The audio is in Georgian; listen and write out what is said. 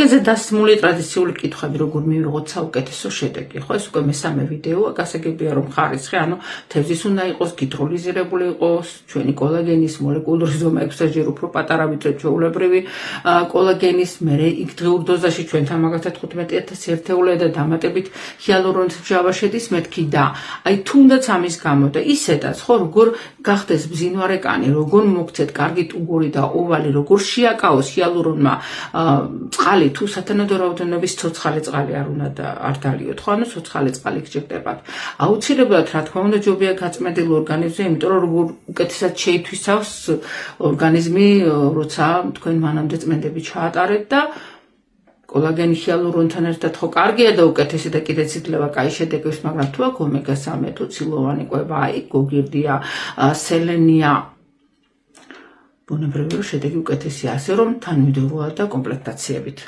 კოლაგენზე დასმული ტრადიციული კითხვები, როგორ მივიღოთ საუკეთესო შედეგი, ხო, ეს უკვე მესამე ვიდეოა, გასაგებია რომ ხარისხი, ანუ თევზის უნდა იყოს, გიდროლიზირებული იყოს, ჩვენი კოლაგენის მოლეკულური ზომა 6-ჯერ უფრო პატარა, ვიდრე ჩვეულებრივი კოლაგენის, მერე იქ დღეურ დოზაში ჩვენთან მაგალითად 15,000 ერთეულია და დამატებით ჰიალურონის მჟავა შედის მეთქი და აი თუნდაც ამის გამო და ისედაც, ხო, როგორ გახდეს ბზინვარე კანი, როგორ მოგცეთ კარგი ტუგური და ოვალი, როგორ შეაკავოს ჰიალურონმა წყალი თუ სათანადო რაოდენობის ცოცხალი წყალი არ დალიოთ, ხო, ანუ ცოცხალი წყალი გჭირდებათ. აუცილებლად, რა თქმა უნდა, ჯობია გაწმენდილ ორგანიზმზე, იმიტომ რომ როგორ უკეთესად შეითვისავს ორგანიზმი, როცა თქვენ მანამდე წმენდები ჩაატარეთ და კოლაგენი ჰიალურონთან ერთად ხო კარგია და უკეთესი და კიდეც იძლევა კაი შედეგებს, მაგრამ თუ აქ ომეგა-3 თუ ცილოვანი კვება, აი გოგირდია, სელენია, ბუნებრივია რომ შედეგი უკეთესია, ასე რომ თანმიმდევრულად და კომპლექტაციებით.